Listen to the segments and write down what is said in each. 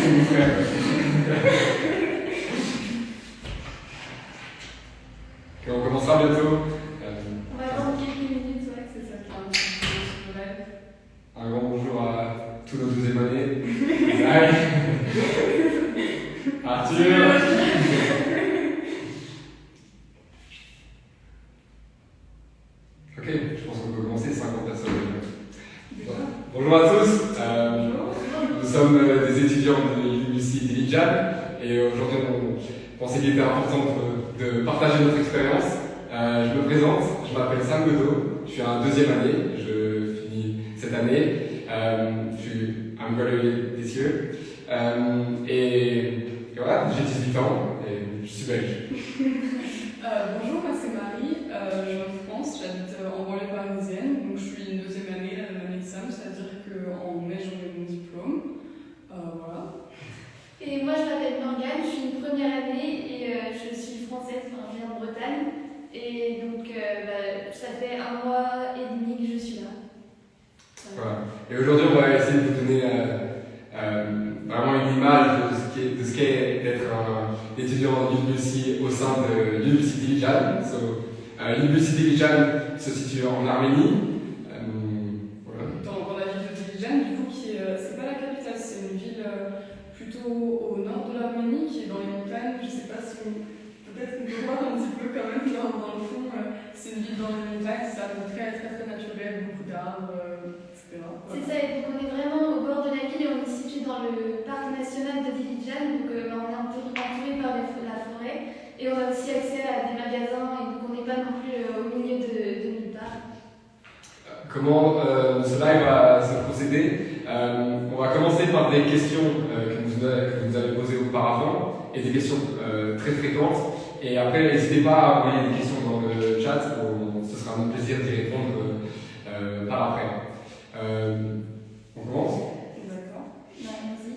C'est mon frère. Ok, on commencera bientôt. On va attendre quelques minutes, ouais, c'est ça. Un grand bonjour à tous nos deuxième années. Zach, Arthur. Ok, je pense qu'on peut commencer, 50 personnes. Bonjour à tous. Nous sommes des étudiants de l'UBC Dilijan et aujourd'hui on pensait qu'il était important de partager notre expérience. Je me présente, je m'appelle Sam Godot, je suis en deuxième année, je finis cette année. I'm graduated this year. Et voilà, j'ai 18 ans et je suis belge. Bonjour, moi c'est Marie, je viens de France, j'habite en banlieue parisienne, donc je suis une deuxième année, la même année que Sam, c'est-à-dire qu'en mai j'aurai mon diplôme. Voilà. Et moi je m'appelle Morgane, je suis une première année et je suis française, enfin je viens de Bretagne. Et donc ça fait 1 mois et demi que je suis là. Voilà. Et aujourd'hui on va essayer de vous donner vraiment une image de ce qu'est d'être un étudiant en université au sein de l'Université Dilijan. L'Université Dilijan se situe en Arménie. Voilà. Dans la ville de Dilijan, du coup, c'est pas la capitale, c'est une ville plutôt au nord de l'Arménie, qui est dans les montagnes. Je sais pas si peut-être qu'on peut voir un petit peu quand même dans le fond. C'est une ville dans les montagnes, c'est très naturel, beaucoup d'arbres, etc. Voilà. C'est ça, et donc on est vraiment au bord de la ville et on est situé dans le parc national de Dilijan, donc on est entouré par la forêt et on a aussi accès à des magasins et donc on n'est pas non plus au milieu de nulle part. Comment ce live va se procéder? On va commencer par des questions que vous nous avez posées auparavant et des questions très fréquentes. Et après, n'hésitez pas à envoyer des questions dans le chat, ce sera un plaisir d'y répondre par après. On commence? D'accord. Merci.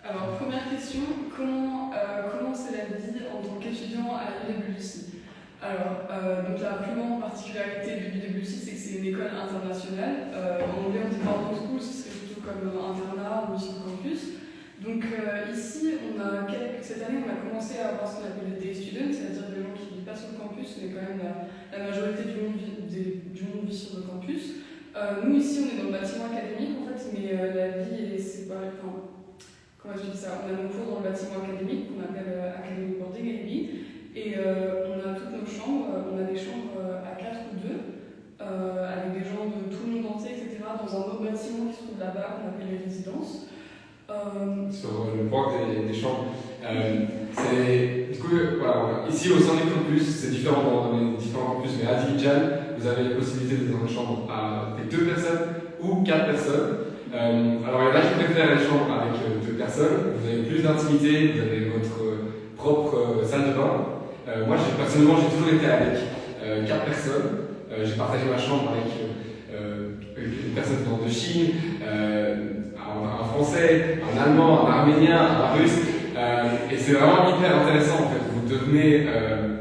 Alors, première question, comment c'est la vie en tant qu'étudiant à l'UWC? Alors, donc la plus grande particularité de l'UWC, c'est que c'est une école internationale. En anglais, on dit boarding school, ce serait plutôt comme internat ou campus. Donc ici, cette année, on a commencé à avoir ce qu'on appelle des day students, c'est-à-dire des gens qui ne vivent pas sur le campus, mais quand même la majorité du monde vit sur le campus. Nous, ici, on est dans le bâtiment académique, en fait, mais la vie est séparée. Comment expliquer ça? On a nos cours dans le bâtiment académique, qu'on appelle Academic Boarding, AIB, et on a toutes nos chambres, on a des chambres à 4 ou 2, avec des gens de tout le monde entier, etc., dans un autre bâtiment qui se trouve là-bas, qu'on appelle les résidences. Sur le point des chambres. Du coup, voilà, ici au sein du campus, c'est différent dans les différents campus, mais à Dilijan, vous avez la possibilité d'être dans une chambre avec 2 personnes ou 4 personnes. Alors il y en a qui préfèrent les chambres avec 2 personnes, vous avez plus d'intimité, vous avez votre propre salle de bain. Moi personnellement j'ai toujours été avec 4 personnes. J'ai partagé ma chambre avec une personne venant de Chine, un français, un allemand, un arménien, un russe. Et c'est vraiment hyper intéressant en fait. Vous devenez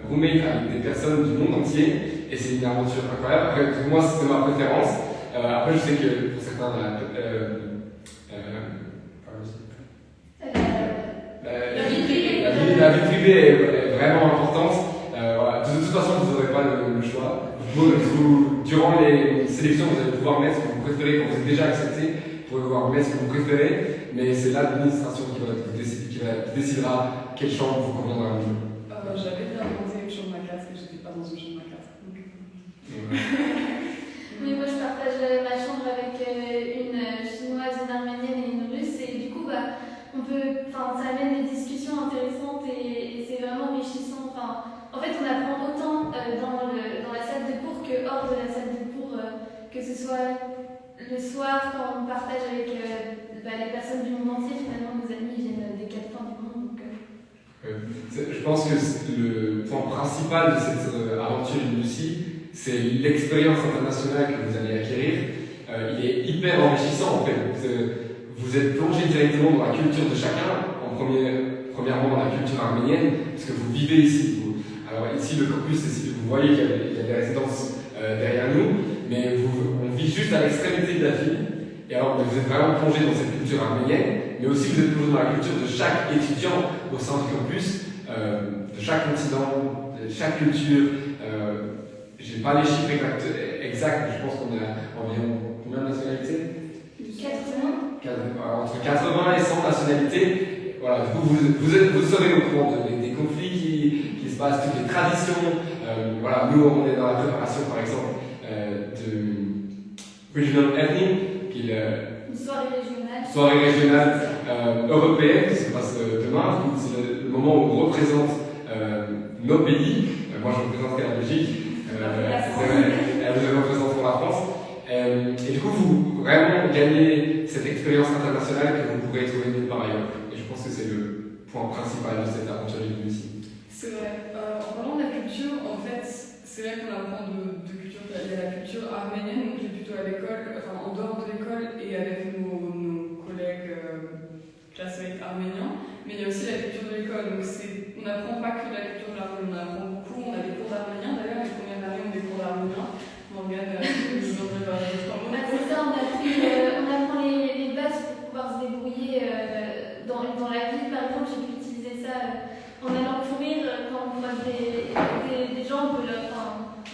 roommate avec des personnes du monde entier et c'est une aventure incroyable. Après, pour moi c'était ma préférence. Après je sais que pour certains la vie privée est vraiment importante. Voilà. De toute façon vous n'aurez pas le choix. Durant les sélections vous allez pouvoir mettre ce que vous préférez quand vous êtes déjà accepté. Vous pouvez pouvoir mettre ce que vous préférez, mais c'est l'administration qui décidera quelle chambre vous conviendra le mieux. J'avais bien demandé une chambre à 4 et j'étais pas dans une chambre à 4. Oui, moi je partage ma chambre avec une chinoise, une arménienne et une russe et du coup ça amène des discussions intéressantes et c'est vraiment enrichissant. En fait on apprend autant dans la salle de cours que hors de la salle de cours, que ce soit le soir quand on partage avec les personnes du monde entier. Finalement nos amis viennent des 4 coins du monde. Je pense que le point principal de cette aventure UBC, c'est l'expérience internationale que vous allez acquérir. Il est hyper enrichissant en fait. Vous êtes plongé directement dans la culture de chacun, premièrement dans la culture arménienne, parce que vous vivez ici. Alors ici le campus, vous voyez qu'il y a des résidences derrière nous, mais on vit juste à l'extrémité de la ville. Et alors, vous êtes vraiment plongé dans cette culture arménienne, mais aussi vous êtes plongé dans la culture de chaque étudiant au sein du campus, de chaque continent, de chaque culture. Je n'ai pas les chiffres exacts, mais je pense qu'on a environ combien de nationalités? 80. Entre 80 et 100 nationalités. Voilà, du coup, vous serez au courant des conflits qui se passent, toutes les traditions. Voilà, nous, on est dans la préparation, par exemple, de Regional Ethnic, qui est Une soirée régionale européenne qui se passe demain. C'est le moment où on représente nos pays. Moi, je représente la Belgique. Elle représente pour la France. Et du coup, vous vraiment gagnez cette expérience internationale que vous pourrez trouver nulle part ailleurs. Et je pense que c'est le point principal de cette aventure du ici. C'est vrai. En parlant de la culture, en fait, c'est vrai qu'on apprend de culture. Il y a la culture arménienne, donc qui est plutôt à l'école, enfin en dehors de l'école et avec nos collègues classmates arméniens. Mais il y a aussi la culture de l'école. Donc on n'apprend pas que de la culture de l'arménien, on apprend beaucoup. On a des cours d'arménien. D'ailleurs, les premières années, on a des cours d'arménien. Morgane, c'est ça, on apprend les bases pour pouvoir se débrouiller dans la vie. Par exemple, j'ai pu utiliser ça en allant courir quand on croise des gens.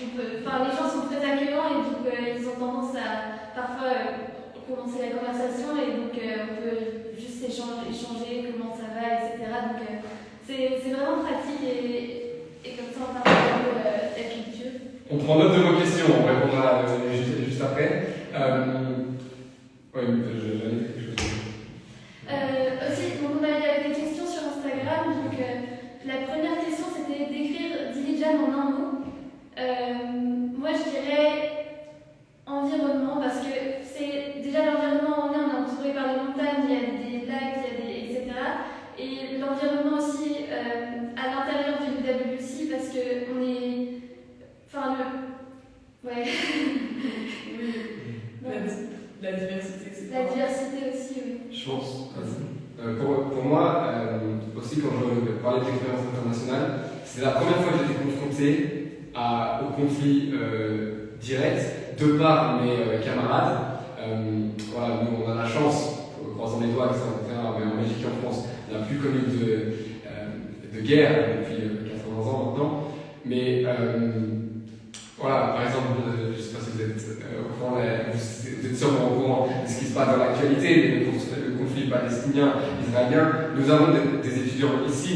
Les gens sont très accueillants et donc ils ont tendance à parfois commencer la conversation et donc on peut juste échanger comment ça va, etc. Donc c'est vraiment pratique et comme ça on parle un peu de la culture. On prend note de vos questions, on répondra juste après. Oui, j'allais dire quelque chose. Aussi, donc on avait des questions sur Instagram. Donc, la première question c'était d'écrire Dilijan en un mot. Moi je dirais environnement parce que c'est déjà l'environnement, on est entouré par les montagnes, il y a des lacs, etc. Et l'environnement aussi à l'intérieur du WC parce que on est. Ouais. Oui. La diversité, etc. La diversité aussi, oui. Je pense. Pour moi, aussi quand je parlais d'expérience internationale, c'est la première fois que j'étais confronté au conflit direct de par mes camarades. Voilà, nous on a la chance, croisant les doigts, que c'est un terrain en Belgique et en France, on n'a plus connu de guerre depuis 80 ans maintenant. Mais voilà, par exemple, je ne sais pas si vous êtes au courant, vous êtes sûrement au courant de ce qui se passe dans l'actualité, le conflit palestinien-israélien. Nous avons des étudiants ici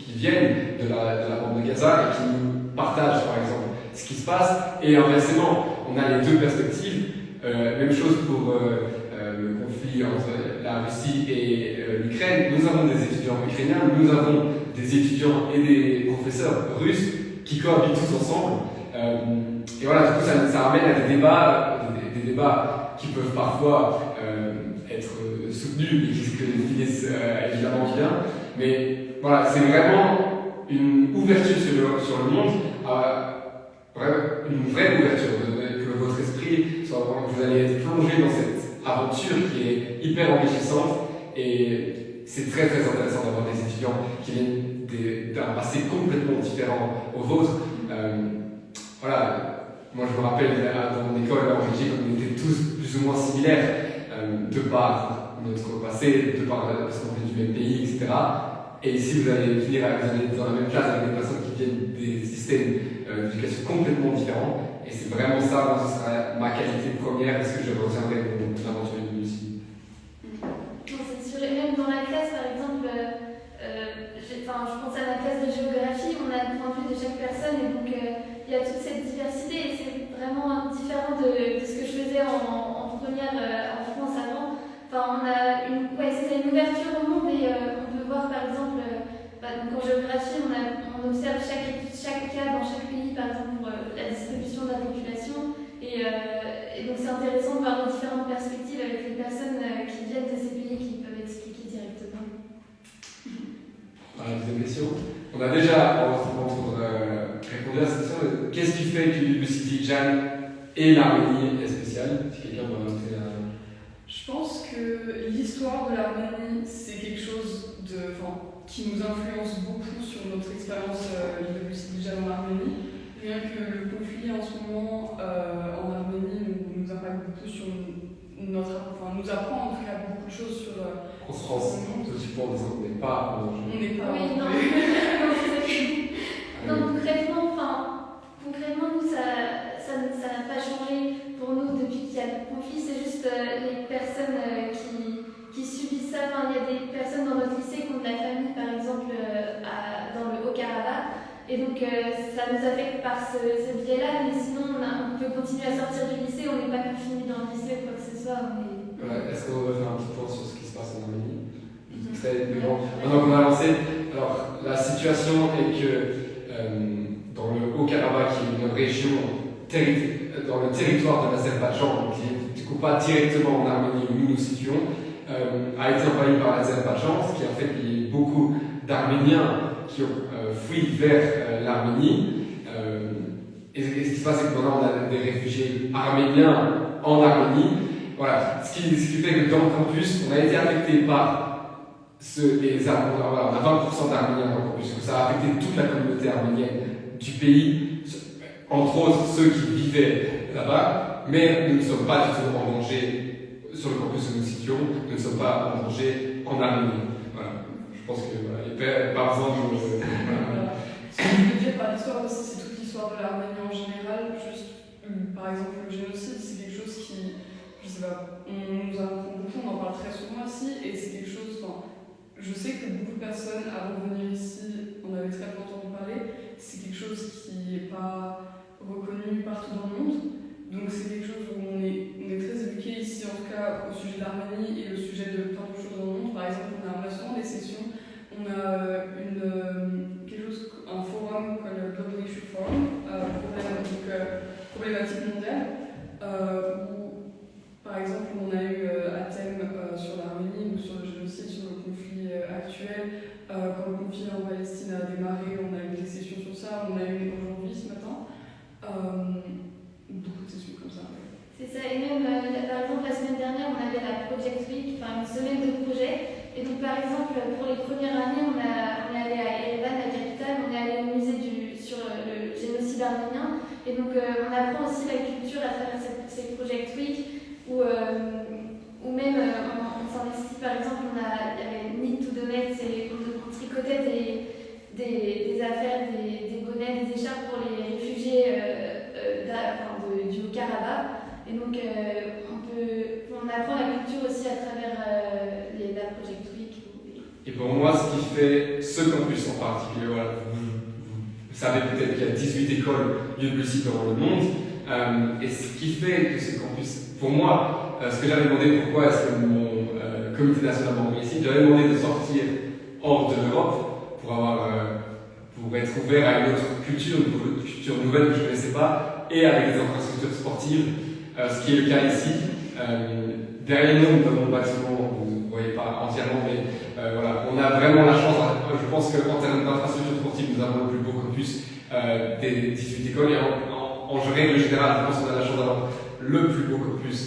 qui viennent de la bande de Gaza et qui nous partagent, par exemple, ce qui se passe. Et inversement, on a les deux perspectives. Même chose pour le conflit entre la Russie et l'Ukraine. Nous avons des étudiants ukrainiens, nous avons des étudiants et des professeurs russes qui cohabitent tous ensemble. Et voilà, du coup, ça ramène à des débats qui peuvent parfois être soutenus et qui finissent évidemment bien. Mais voilà, c'est vraiment une ouverture sur le monde, une vraie ouverture, que votre esprit soit vraiment, que vous allez être plongé dans cette aventure qui est hyper enrichissante. Et c'est très très intéressant d'avoir des étudiants qui viennent d'un passé complètement différent au vôtre. Voilà, moi je me rappelle dans mon école en Belgique, on était tous plus ou moins similaires de par notre passé, de par parce qu'on vient du même pays, etc. Et ici vous allez finir dans la même classe avec des personnes qui viennent des systèmes d'éducation complètement différents. Et c'est vraiment ça, moi, ce sera ma qualité première, parce que je retiendrai de mon aventure de ici. Non, c'est sûr. Et même dans la classe, par exemple, je pense à la classe de géographie, on a le point de vue de chaque personne, et donc il y a toute cette diversité, et c'est vraiment différent de ce que je faisais en première en France avant. Enfin, on a une ouverture au monde, et on peut voir par exemple, donc en géographie, on observe chaque cas dans chaque pays, par exemple pour la distribution de la population, et donc c'est intéressant de voir les différentes perspectives avec les personnes qui viennent de ces pays qui peuvent expliquer directement. Deuxième question. On a déjà, entre répondu à cette question, qu'est-ce qui fait que l'Université Jan et l'Arménie est spéciale? Si quelqu'un m'a noté Je pense que l'histoire de l'Arménie, c'est quelque chose qui nous influence beaucoup sur notre expérience de l'Université Jan en Arménie. Rien que le conflit en ce moment en Arménie nous impacte beaucoup sur nous apprend en tout cas beaucoup de choses sur En France, c'est aussi pour dire qu'on n'est pas en danger. on n'est pas Oui, non, non, concrètement, nous, ça n'a pas changé pour nous depuis qu'il y a le conflit. C'est juste les personnes qui subissent ça. Enfin, il y a des personnes dans notre lycée qui ont de la famille, par exemple, dans le Haut-Karabakh. Et donc, ça nous affecte par ce biais-là. Mais sinon, on peut continuer à sortir du lycée. On n'est pas confiné dans le lycée ou quoi que ce soit. Est-ce qu'on va faire un petit point sur ce qui se passe en Arménie? Mais bon, maintenant qu'on a lancé, alors la situation est que dans le Haut-Karabakh, qui est une région dans le territoire de l'Azerbaïdjan, qui est du coup pas directement en Arménie où nous nous situons, a été envahi par l'Azerbaïdjan, ce qui a fait qu'il y a beaucoup d'Arméniens qui ont fui vers l'Arménie. Et ce qui se passe, c'est que maintenant on a des réfugiés arméniens en Arménie. Voilà, ce qui fait que dans le campus, on a été affecté par on a 20% d'Arméniens dans le campus, donc ça a affecté toute la communauté arménienne du pays, entre autres ceux qui vivaient là-bas, mais nous ne sommes pas du tout en danger sur le campus où nous situons, nous ne sommes pas en danger en Arménie. Voilà. Je pense que voilà, il n'y a pas besoin de... Voilà. Ce que je veux dire par l'histoire aussi, c'est toute l'histoire de l'Arménie en général. Juste, par exemple, le génocide, c'est quelque chose qui, je sais pas, on nous apprend beaucoup, on en parle très souvent ici, et c'est quelque chose. Je sais que beaucoup de personnes, avant de venir ici, on avait très peu entendu parler. C'est quelque chose qui n'est pas reconnu partout dans le monde. Donc c'est quelque chose où on est très éduqué ici, en tout cas, au sujet de l'Arménie et au sujet de plein de choses dans le monde. Par exemple, on a souvent des sessions, on a un forum comme le Global Issue Forum, problématique mondiale, où, par exemple, on a eu un thème sur l'Arménie ou sur le génocide, sur le conflit actuel. Quand le conflit en Palestine a démarré, on a eu des sessions sur ça, on a eu une aujourd'hui ce matin. Beaucoup de sessions comme ça. C'est ça, et même par exemple la semaine dernière, on avait la Project Week, une semaine de projet. Et donc par exemple, pour les premières années, on est allé à Erevan, la capitale, on est allé au musée sur le génocide arménien. Et donc on apprend aussi la culture à travers ces Project Week, ou même on s'investit, par exemple, il y avait Need to Donate, on tricotait des affaires, des bonnets, des écharpes pour les réfugiés du Haut-Karabakh. Et donc on apprend la culture aussi à travers la Project Week. Et pour moi, ce qui fait ce campus en particulier, voilà, vous savez peut-être qu'il y a 18 écoles UWC dans le monde, et ce qui fait que ce campus, pour moi, ce que j'avais demandé, pourquoi est-ce que mon comité national membre ici, j'avais demandé de sortir hors de l'Europe pour être ouvert à une autre culture, une culture nouvelle que je ne connaissais pas, et avec des infrastructures sportives, ce qui est le cas ici. Derrière nous avons le bâtiment, vous ne voyez pas entièrement, mais voilà, on a vraiment la chance, je pense qu'en termes d'infrastructures sportives, nous avons le plus beau campus des 18 écoles, et en règle générale, je pense qu'on a la chance d'avoir le plus beau campus.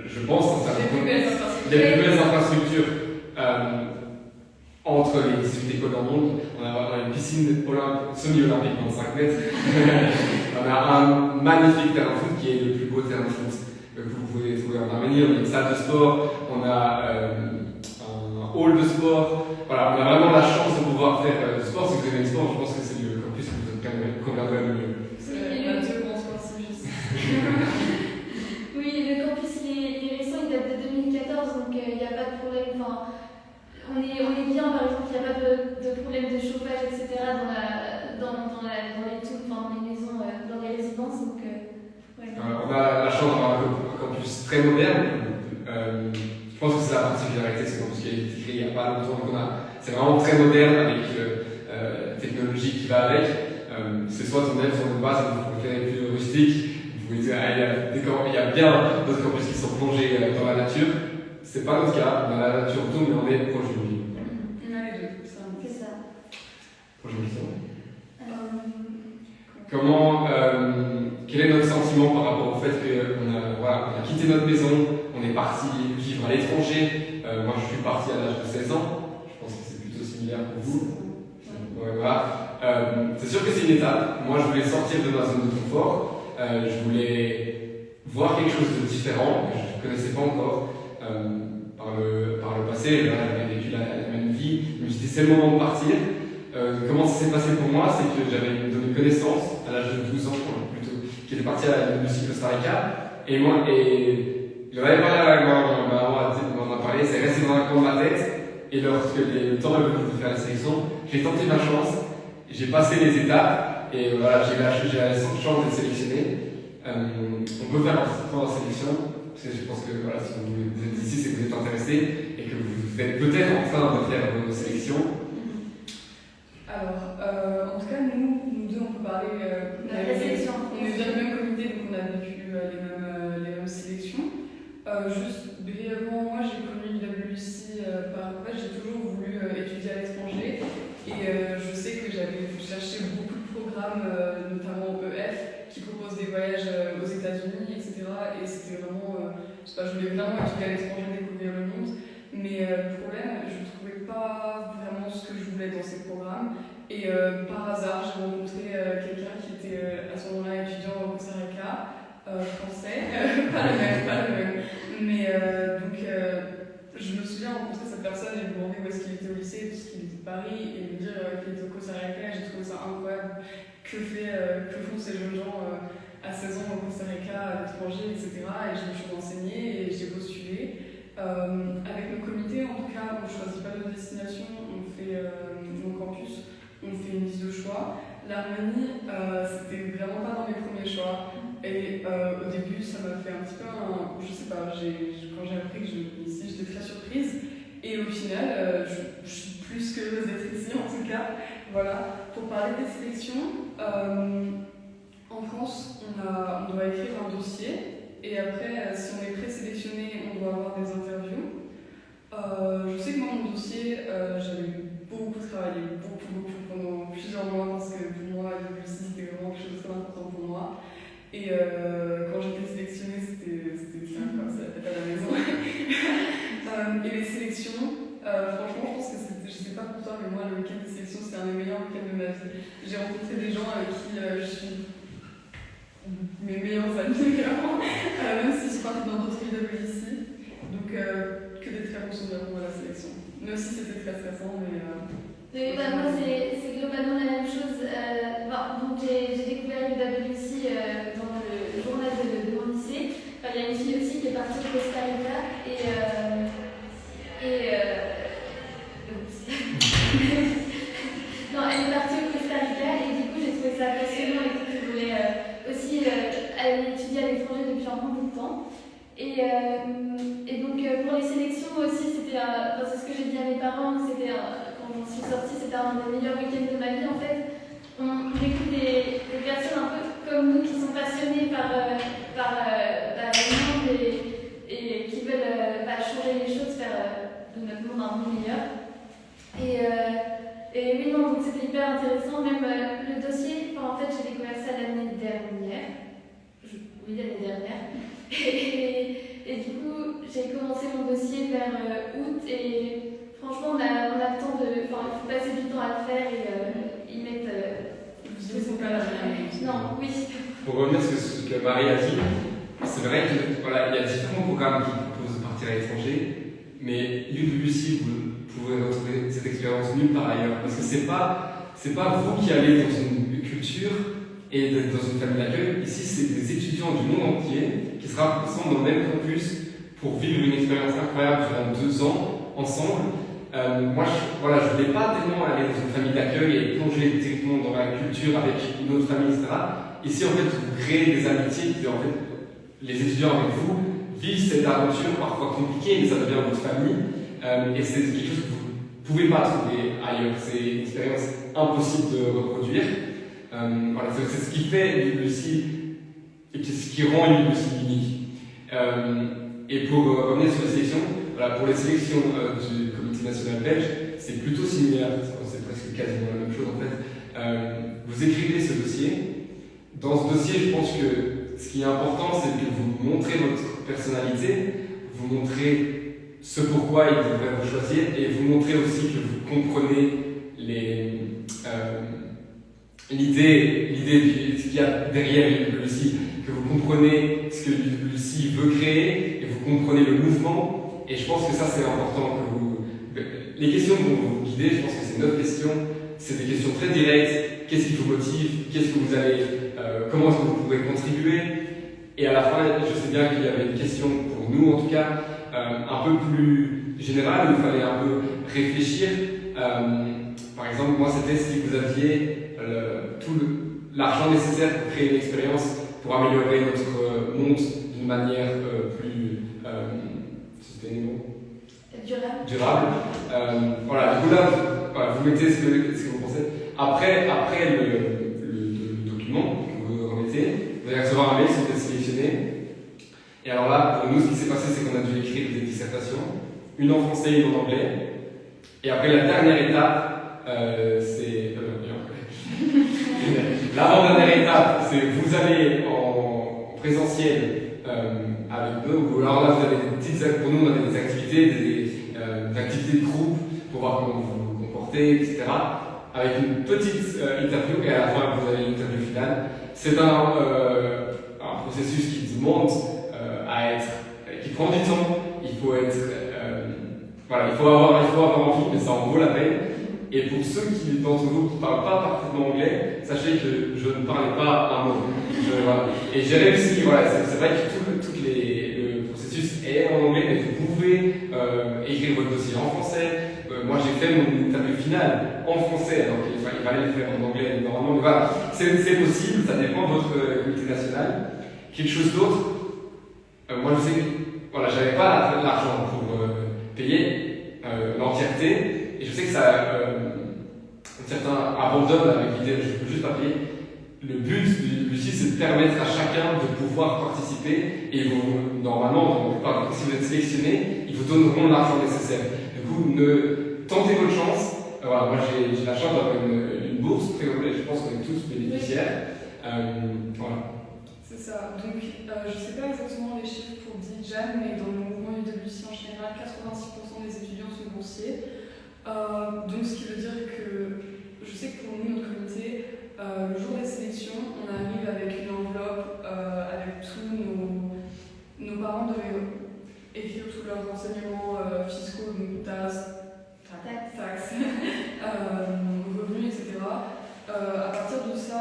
Je pense que les plus belles infrastructures entre les 18 écoles dans le monde. On a une piscine semi-olympique de 25 mètres. On a un magnifique terrain de foot qui est le plus beau terrain de foot que vous pouvez trouver en Arménie. On a une salle de sport, on a un hall de sport. Voilà, on a vraiment la chance de pouvoir faire du sport. Si vous aimez le sport, je pense que c'est le campus qui vous conviendrait le mieux. Oui, le campus il est récent, il date de 2014, donc il n'y a pas de problème. Enfin, on est bien, par exemple, il n'y a pas de problème de chauffage, etc. dans les tours, dans les maisons, dans les résidences. Donc, ouais. On a la chance d'avoir un campus très moderne. Je pense que c'est la particularité de ce campus qui a été créé il n'y a pas longtemps. Donc c'est vraiment très moderne avec la technologie qui va avec. C'est soit on aime, soit on base, vous préférez plus rustique. Vous pouvez dire, il y a bien d'autres campus qui sont plongés dans la nature. C'est pas notre cas, on a la nature autour, mais on est proche du ville. On a les deux, c'est ça. Prochaine question. Quel est notre sentiment par rapport au fait qu'on a quitté notre maison, on est parti vivre à l'étranger. Moi, je suis parti à l'âge de 16 ans. Je pense que c'est plutôt similaire pour vous. Ouais, voilà. C'est sûr que c'est une étape. Moi, je voulais sortir de ma zone de confort. Je voulais voir quelque chose de différent que je ne connaissais pas encore par le passé. Là, j'avais vécu la même vie, mais je me suis dit c'est le moment de partir. Comment ça s'est passé pour moi, c'est que j'avais une connaissance à l'âge de 12 ans plutôt, qui était partie à la Lucie Costa Rica, et moi, j'en avais parlé à ma maman, m'en a parlé, c'est resté dans un coin de ma tête, et lorsque le temps est venu de faire la sélection, j'ai tenté ma chance, j'ai passé les étapes, et voilà, j'ai la chance d'être sélectionné. On peut faire un en sélection, parce que je pense que voilà, si vous êtes ici, c'est que vous êtes intéressé, et que vous êtes peut-être en train de faire vos sélections. Alors, en tout cas, nous deux, on peut parler. La sélection. On est bien le même comité, donc on a vécu les mêmes sélections. Juste brièvement, moi j'ai connu l'UWC par. En fait, j'ai toujours voulu étudier à l'étranger et je sais que j'avais cherché beaucoup de programmes, notamment EF, qui proposent des voyages aux États-Unis, etc. Et c'était vraiment. Je sais pas, je voulais vraiment étudier à l'étranger, découvrir le monde. Mais le problème, je ne trouvais pas vraiment ce que je voulais dans ces programmes. Et par hasard, j'ai rencontré quelqu'un qui était à ce moment-là étudiant au Costa Rica, français, pas le même. Mais donc, je me souviens rencontrer cette personne et lui demander où est-ce qu'il était au lycée, puisqu'il était de Paris, et lui dire qu'il était au Costa Rica. J'ai trouvé ça incroyable. Que font ces jeunes gens à 16 ans au Costa Rica, à l'étranger, etc. Et je me suis renseignée et j'ai postulé. Avec mon comité, en tout cas, on ne choisit pas de destination, on fait mon campus, on fait une liste de choix. L'Arménie, c'était vraiment pas dans mes premiers choix. Et au début, ça m'a fait un petit peu je sais pas, quand j'ai appris que je venais ici, j'étais très surprise. Et au final, je suis plus que heureuse d'être ici, en tout cas. Voilà. Pour parler des sélections, en France, on doit écrire un dossier. Et après, si on est présélectionné, on doit avoir des interviews. Je sais que moi, mon dossier, j'avais beaucoup travaillé, beaucoup, pendant plusieurs mois, parce que pour moi, l'UWC, c'était vraiment quelque chose de très important pour moi. Et quand j'étais sélectionnée, c'était incroyable, ça la tête à la maison. Et les sélections, franchement, je pense que je sais pas pour toi, mais moi, le week-end de sélection, c'était un des meilleurs week-ends de ma vie. J'ai rencontré des gens avec qui je suis mes meilleurs amis, vraiment, même si je partais dans d'autres UWC. Donc, que des très bons souvenirs pour la sélection. Même si c'était très stressant, mais. Oui, bah, moi, c'est globalement la même chose. Donc, j'ai découvert l'UWC dans le journal de mon lycée. Enfin, il y a une fille aussi qui est partie au Costa Rica non, elle est partie au Costa Rica et du coup, j'ai trouvé ça passionnant et que je voulais aussi aller étudier à l'étranger depuis un bon bout de temps. Et donc, pour les sélections aussi, c'était c'est ce que j'ai dit à mes parents, quand j'en suis sortie, c'était un des meilleurs week-ends de ma vie. En fait, on écoute des personnes un peu comme nous qui sont passionnées par le monde et qui veulent changer les choses, faire de notre monde un monde meilleur. Et oui, non, donc c'était hyper intéressant. Même le dossier, en fait, j'ai découvert ça l'année dernière. Oui, l'année dernière. Et du coup, j'ai commencé mon dossier vers août et franchement, on a le temps de. Enfin, il faut passer du temps à le faire et y mettre. Je sais pas la réalité. Non, oui. Pour revenir sur ce que Marie a dit, c'est vrai qu'il y a différents programmes qui proposent de partir à l'étranger, mais UWC, vous pouvez retrouver cette expérience nulle part ailleurs. Parce que c'est pas vous qui allez dans une culture et dans une famille d'accueil. Ici, c'est des étudiants du monde entier qui se rassemblent dans le même campus pour vivre une expérience incroyable durant 2 ans ensemble. Moi, je voulais pas tellement aller dans une famille d'accueil et plonger directement dans la culture avec une autre famille, etc. Ici, en fait, vous créez des amitiés qui, en fait, les étudiants avec vous vivent cette aventure parfois compliquée, mais ça devient votre famille. Et c'est quelque chose que vous ne pouvez pas trouver ailleurs. C'est une expérience impossible de reproduire. C'est ce qui fait l'UWC et ce qui rend l'UWC unique. Et pour revenir sur les sélections, pour les sélections du Comité national belge, c'est plutôt similaire, c'est presque quasiment la même chose en fait. Vous écrivez ce dossier. Dans ce dossier, je pense que ce qui est important, c'est que vous montrez votre personnalité, vous montrez ce pourquoi il devrait vous choisir et vous montrez aussi que vous comprenez l'idée qu'il y a derrière l'UWC, que vous comprenez ce que l'ULC veut créer et vous comprenez le mouvement. Et je pense que ça, c'est important que vous... Les questions que vous guidez, je pense que c'est 9 questions. C'est des questions très directes. Qu'est-ce qui vous motive? Qu'est-ce que vous allez... comment est-ce que vous pourrez contribuer? Et à la fin, je sais bien qu'il y avait une question, pour nous en tout cas, un peu plus générale, où il fallait un peu réfléchir. Par exemple, moi, c'était si vous aviez tout l'argent nécessaire pour créer une expérience, pour améliorer notre monde d'une manière plus sustainable. Durable. Voilà, du coup là, vous mettez ce que vous pensez. Après le document que vous remettez, vous allez recevoir un mail si vous êtes sélectionné. Et alors là, pour nous, ce qui s'est passé, c'est qu'on a dû écrire des dissertations, une en français et une en anglais. Et après, la dernière étape, c'est... L'avant-dernière étape, c'est vous allez en présentiel avec nous. Alors là, vous avez des petites... Pour nous, on avait des activités, des activités de groupe pour voir comment vous vous comportez, etc. Avec une petite interview, et à la fin, vous avez l'interview finale. C'est un processus qui demande qui prend du temps. Il faut être... voilà, il faut avoir envie, mais ça en vaut la peine. Et pour ceux d'entre vous qui ne parlent pas parfaitement anglais, sachez que je ne parlais pas un mot. Voilà. Et j'ai réussi, voilà, c'est vrai que le processus est en anglais, mais vous pouvez écrire votre dossier en français. Moi, j'ai fait mon interview finale en français, donc il fallait le faire en anglais normalement. Mais voilà, c'est possible, ça dépend de votre comité national. Quelque chose d'autre, moi je sais que voilà, j'avais pas l'argent pour payer l'entièreté, et je sais que certains abandonnent avec l'idée je peux juste pas payer. Le but du site, c'est de permettre à chacun de pouvoir participer, et normalement, si vous êtes sélectionné, ils vous donneront l'argent nécessaire. Du coup, tentez votre chance. Voilà, moi j'ai la chance d'avoir une bourse, je pense qu'on est tous bénéficiaires. Voilà. C'est ça. Donc, je ne sais pas exactement les chiffres pour DIJAN, mais dans le mouvement UWC en général, 86% des étudiants sont boursiers. Donc, ce qui veut dire que je sais que pour nous, notre comité, le jour des sélections, on arrive avec une enveloppe avec tous nos parents devaient écrire tous leurs renseignements fiscaux, donc taxes, revenus, etc. À partir de ça,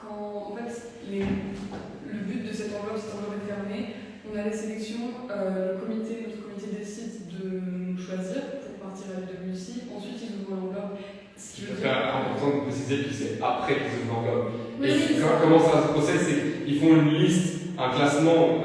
en fait, le but de cette enveloppe est fermée. On a les sélections, notre comité décide de nous choisir pour partir à l'UWC. Ensuite, ils ouvrent l'enveloppe. Ce qui veut dire... C'est important de préciser que c'est après qu'ils ouvrent l'enveloppe. Oui, comment ça se procède, c'est qu'ils font une liste, un classement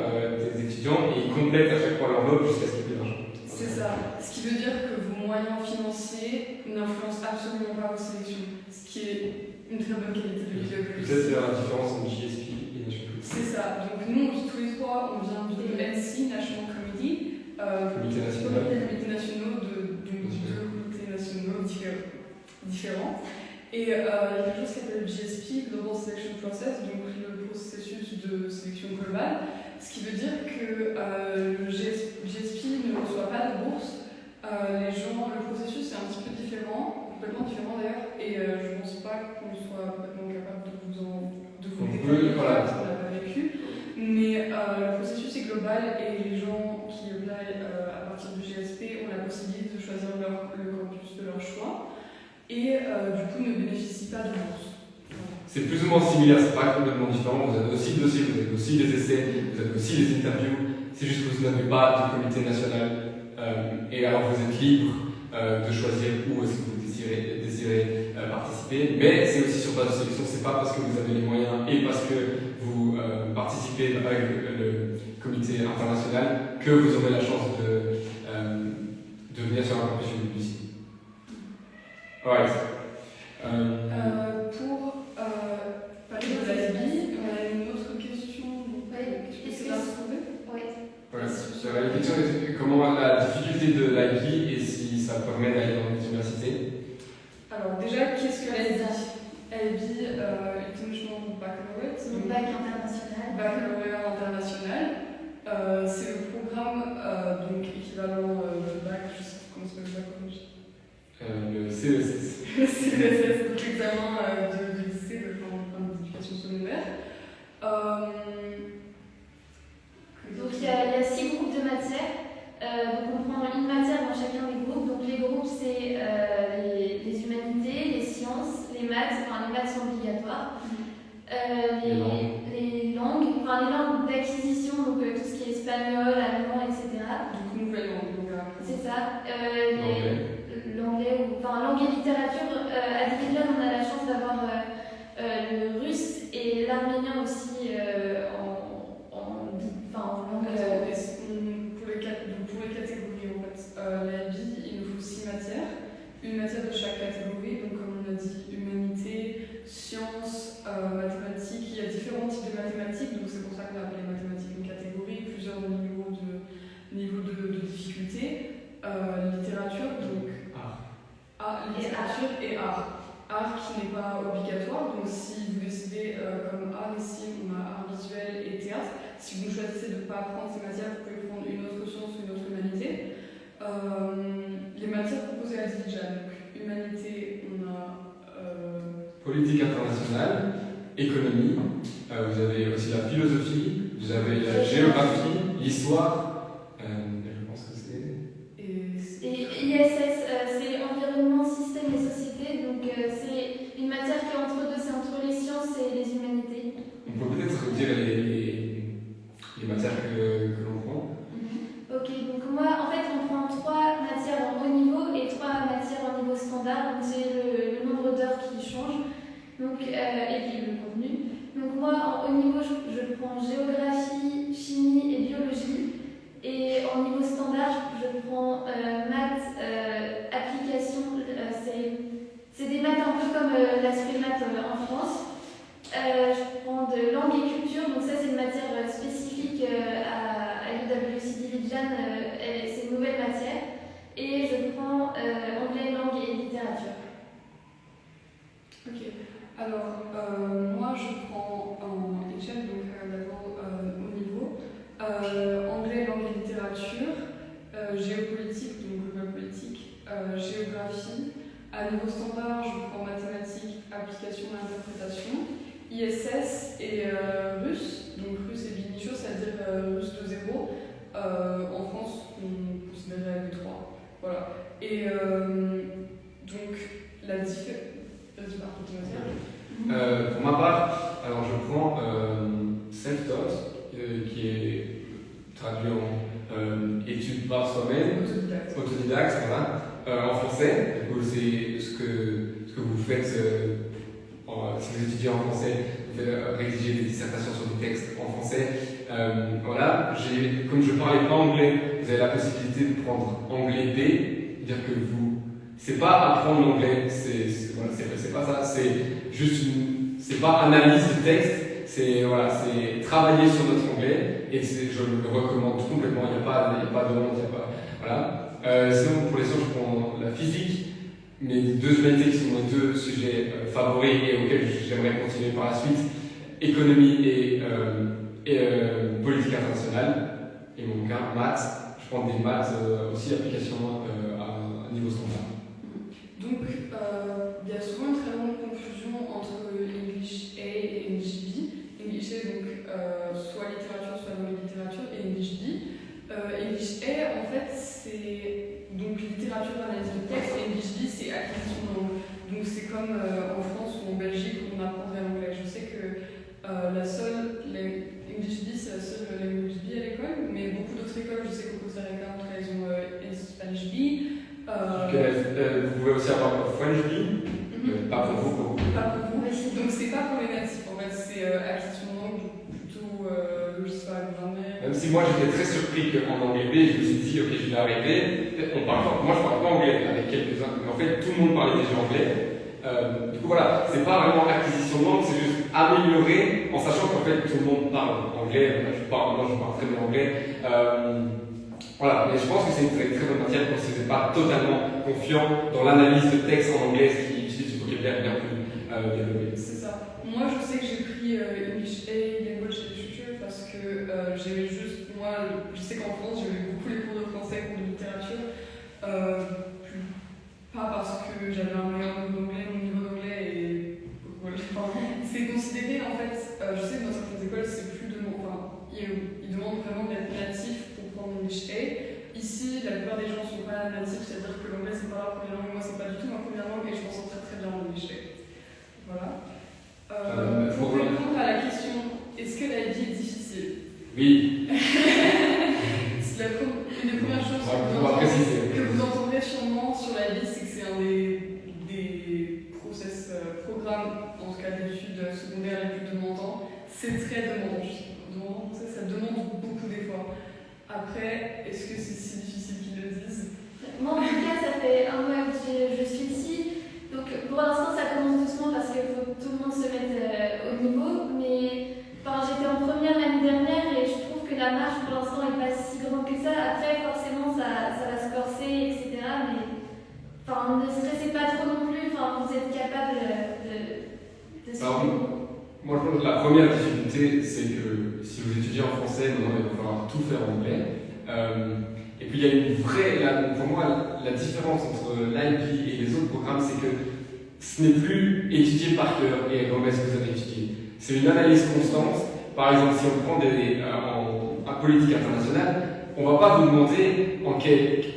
des étudiants, et ils complètent à chaque fois l'enveloppe jusqu'à ce qu'il y ait de l'argent. C'est ça. Ce qui veut dire que vos moyens financiers n'influencent absolument pas vos sélections. Ce qui est une très bonne qualité de l'UWC. Peut-être c'est la différence entre JSP et National. C'est ça. Donc nous, tous les trois, on vient du NC, National Committee, Comité national. Comités nationaux de deux comités nationaux différents. Et il y a quelque chose qui s'appelle GSP, Global Selection Process, donc le processus de sélection globale, ce qui veut dire que le GSP ne reçoit pas de bourse. Le processus est un petit peu différent, complètement différent d'ailleurs, et je ne pense pas qu'on soit complètement capable de vous détailler parce qu'on n'a pas vécu. Mais le processus est global et les gens qui appellent à partir du GSP ont la possibilité de choisir le campus de leur choix et du coup ne bénéficient pas de bourse. C'est plus ou moins similaire, c'est pas complètement différent. Vous avez aussi le dossier, vous avez aussi les essais, vous avez aussi les interviews. C'est juste que vous n'avez pas de comité national et alors vous êtes libre de choisir où est-ce que vous désirez participer. Mais c'est aussi sur base de sélection, c'est pas parce que vous avez les moyens et parce que vous participez avec le comité international que vous aurez la chance de venir sur un campus UWC. Alright. Pour parler de l'IB, on a une autre question. Est-ce que c'est Oui. J'avais une question, comment la difficulté de l'IB et si ça permet d'aller dans les universités? Alors déjà, qu'est-ce que l'IB? IB, International Baccalaureate. Donc bac international. Baccalauréat international. C'est le programme donc équivalent de bac, je sais pas comment ça s'appelle le bac. Le CESS. Le CESS, donc l'examen de lycée, de l'éducation secondaire. Donc il y a 6 groupes de matières. Donc on prend une matière dans chacun des groupes. Donc les groupes c'est les humanités, les sciences, les maths. Enfin les maths sont obligatoires. Les langues, enfin les langues d'acquisition, donc tout ce qui est espagnol, allemand, etc. Donc nouvelle langue. C'est ça. L'anglais, enfin langue et littérature. À Dijon on a la chance d'avoir le russe et l'arménien aussi en langue. Pour les catégories, en fait, la vie, il nous faut 6 matières. Une matière de chaque catégorie, donc comme on a dit, humanité, sciences, mathématiques. Il y a différents types de mathématiques, donc c'est pour ça qu'on a appelé les mathématiques une catégorie, plusieurs niveaux de difficulté. Littérature, donc littérature et art. Art qui n'est pas obligatoire, donc si vous décidez, comme art ici, on a art visuel et théâtre, si vous choisissez de ne pas prendre ces matières, vous pouvez prendre une autre science ou une autre humanité. Les matières proposées à Dijon, donc humanité, on a politique internationale, économie, vous avez aussi la philosophie, vous avez la géographie, l'histoire, je pense que c'est... Et ISS, c'est environnement, système et société, donc c'est une matière qui est entre deux, c'est entre les sciences et les humanités. On peut peut-être dire les matières que l'on prend. Ok, donc moi, en fait, on prend 3 matières en haut niveau et 3 matières en niveau standard, donc c'est le nombre d'heures qui change, donc, et puis le contenu. Donc moi, en haut niveau, je prends géographie, chimie et biologie, et en niveau standard, je prends maths, application, c'est des maths un peu comme l'aspect maths en France. Je prends de langue et culture, donc ça c'est une matière spécifique à l'UWC Dijon, c'est une nouvelle matière. Et je prends anglais, langue et littérature. Ok, alors moi je prends en HL, donc d'abord au niveau, anglais, langue et littérature, géopolitique, donc global politique, géographie. À niveau standard, je prends mathématiques, application et interprétation. ISS et russe, donc russe et binichur, c'est-à-dire russe de 0. En France, on considérait V3. Voilà. Et donc, la différence. Pour ma part, alors je prends self-taught, qui est traduit en études par soi-même, autodidacte, voilà, en français. Du coup, c'est ce que vous faites. Si vous étudiez en français, vous faites rédiger des dissertations sur des textes en français. Voilà, comme je ne parlais pas anglais, vous avez la possibilité de prendre anglais B, dire que vous. C'est pas apprendre l'anglais, c'est pas ça, c'est juste c'est pas analyse de texte, c'est travailler sur notre anglais, et je le recommande complètement, il n'y a pas de honte, voilà. Sinon, pour les sciences, je prends la physique. Mes 2 humanités qui sont mes 2 sujets favoris et auxquels j'aimerais continuer par la suite, économie et politique internationale. Et mon cas, maths, je prends des maths aussi application à niveau standard. Donc, il y a souvent une très grande confusion entre English A et English B. English A, donc, soit littérature, soit langue et littérature, et English B. English A, en fait, c'est donc littérature, analyse de texte, et English B, c'est acquisition de langue. Donc, c'est comme en France ou en Belgique où on apprendrait l'anglais. Je sais que English B, c'est la seule language B à l'école, mais beaucoup d'autres écoles, je sais qu'au Costa Rica, en tout cas, ils ont Spanish B. Vous pouvez aussi avoir French B, pas pour vous. Pas pour vous. Donc, c'est pas pour les natifs, en fait, c'est acquisition de langue, plutôt, je sais pas, grammaire. Même si moi j'étais très surpris qu'en anglais B, je me suis dit, ok, je vais arrêter. Moi je parlais pas anglais avec quelques-uns, mais en fait tout le monde parlait déjà anglais. Du coup voilà, c'est pas vraiment acquisition de langue, c'est juste améliorer en sachant qu'en fait tout le monde parle anglais. Moi je parle très bien anglais. Voilà, mais je pense que c'est une très, très bonne matière parce que vous n'êtes pas totalement confiant dans l'analyse de texte en anglais, ce qui utilise du vocabulaire bien plus développé. C'est ça. Moi je sais que j'ai pris English A, Language and Literature parce que j'aimais juste, moi je sais qu'en France j'aimais beaucoup les cours de français, cours de littérature, pas parce que j'avais un meilleur niveau d'anglais, mon niveau d'anglais est. Voilà, c'est considéré en fait, je sais que dans certaines écoles la plupart des gens ne sont pas natifs, c'est-à-dire que l'anglais c'est pas leur première langue, moi c'est pas du tout ma première langue et je m'en sors très très bien en anglais. Voilà. Pour répondre à la question, est-ce que la vie est difficile? Oui. C'est une des premières choses que vous entendrez sûrement sur la vie, c'est que c'est un des programmes, en tout cas d'études secondaires les plus demandants. C'est très demandant, ça demande beaucoup d'efforts. Après, est-ce que c'est si difficile qu'ils le disent? Moi, en tout cas, ça fait un mois que je suis ici. Donc, pour l'instant, ça commence doucement parce qu'il faut que tout le monde se mette au niveau. Mais j'étais en première l'année dernière et je trouve que la marche, pour l'instant, n'est pas si grande que ça. Après, forcément, ça va se corser, etc. Mais ne stressez pas trop non plus. Vous êtes capable de suivre. Moi, je pense que la première difficulté, c'est que si vous étudiez en français, il va falloir tout faire en anglais. Et puis, il y a une vraie. Pour moi, la différence entre l'IB et les autres programmes, c'est que ce n'est plus étudier par cœur et comment est-ce que vous avez étudié. C'est une analyse constante. Par exemple, si on prend en politique internationale, on ne va pas vous demander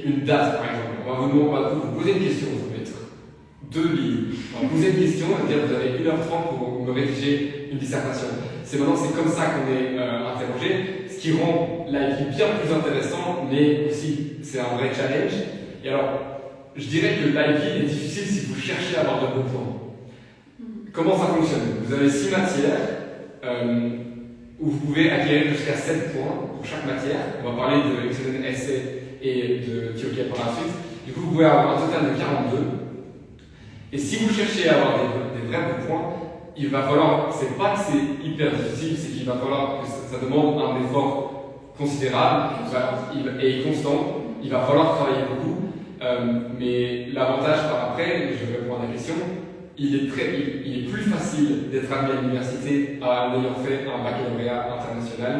une date, par exemple. On va vous poser une question, ça peut être 2 lignes. On va vous poser une question, on va dire vous avez 1h30 pour me rédiger une dissertation. C'est comme ça qu'on est interrogé, ce qui rend la vie bien plus intéressant, mais aussi c'est un vrai challenge. Et alors, je dirais que l'IB est difficile si vous cherchez à avoir de bons points. Comment ça fonctionne? Vous avez 6 matières où vous pouvez acquérir jusqu'à 7 points pour chaque matière. On va parler de Excellent Essay et de TOEIC par la suite. Du coup, vous pouvez avoir un total de 42. Et si vous cherchez à avoir des vrais bons points, il va falloir, c'est pas que c'est hyper difficile, c'est qu'il va falloir que ça demande un effort considérable et constant. Il va falloir travailler beaucoup. Mais l'avantage par après, je réponds à la question, il est plus facile d'être admis à l'université en ayant fait un baccalauréat international,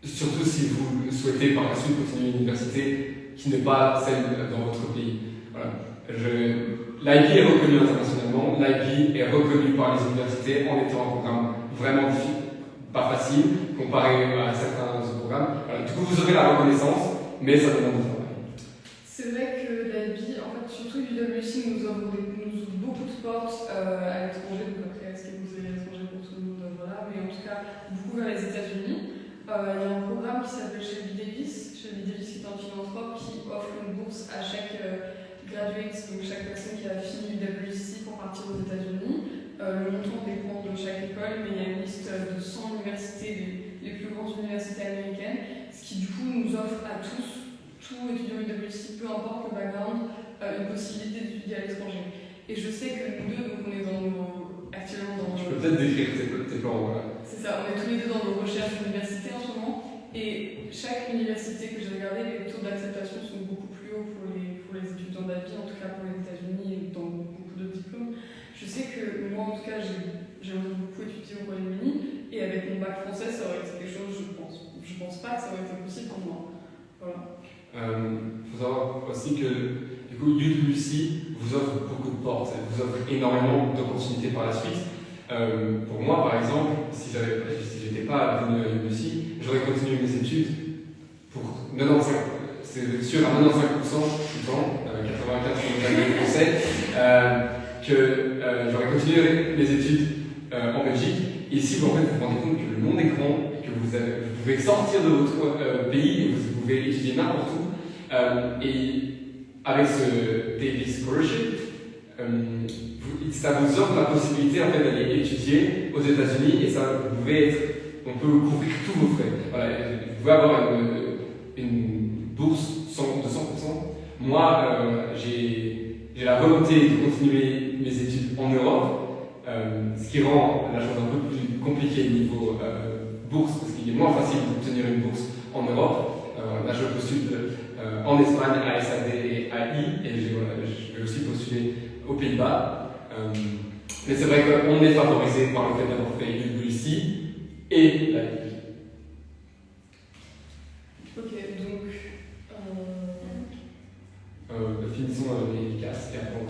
surtout si vous souhaitez par la suite continuer une université qui n'est pas celle dans votre pays. Voilà. L'IB est reconnu internationalement, l'IB est reconnu par les universités en étant un programme vraiment pas facile comparé à certains autres programmes. Voilà. Du coup, vous aurez la reconnaissance, mais ça demande du travail. C'est vrai que l'IB, en fait, surtout UWC, nous ouvre beaucoup de portes à l'étranger, donc après, est-ce que vous allez à l'étranger pour tout le monde, voilà, mais en tout cas, beaucoup vers les États-Unis. Il y a un programme qui s'appelle Shelby Davis qui est un philanthrope qui offre une bourse à chaque graduate, donc chaque personne qui a fini UWC pour partir aux États-Unis. Le montant dépend de chaque école, mais il y a une liste de 100 universités, les plus grandes universités américaines, ce qui du coup nous offre à tout étudiant UWC, peu importe le background, une possibilité d'étudier à l'étranger. Et je sais que nous deux, donc on est actuellement dans. Je peux peut-être décrire tes plans, voilà. C'est ça, on est tous les deux dans nos recherches d'université en ce moment. Et chaque université que j'ai regardée, les taux d'acceptation sont beaucoup plus hauts pour les étudiants d'IB, en tout cas pour les États-Unis et dans beaucoup de diplômes. Je sais que moi, en tout cas, j'aimerais beaucoup étudier au Royaume-Uni. Et avec mon bac français, ça aurait été quelque chose, je pense. Je pense pas que ça aurait été possible pour moi. Voilà. Il faut savoir aussi que du coup, UWC vous offre beaucoup de portes, elle vous offre énormément d'opportunités par la suite. Pour moi, par exemple, si j'étais pas venu à UWC, j'aurais continué mes études pour 95%, c'est sûr à 95% tout le temps, 84 sur le bac français, que j'aurais continué mes études en Belgique. Et si vous, en fait, vous rendez compte que le monde est grand, que vous pouvez sortir de votre pays et vous pouvez étudier n'importe où, et avec ce Davis Scholarship, ça vous offre la possibilité en fait, d'aller étudier aux États-Unis et on peut couvrir tous vos frais. Voilà, vous pouvez avoir une bourse de 100%. Moi, j'ai la volonté de continuer mes études en Europe, ce qui rend la chose un peu plus compliquée niveau bourse, parce qu'il est moins facile d'obtenir une bourse en Europe. Là, je postule en Espagne à SAD et à I, et je vais aussi postuler aux Pays-Bas. Mais c'est vrai qu'on est favorisé par le fait d'avoir fait UWC et la I. Ok, donc. Finissons les CAS et après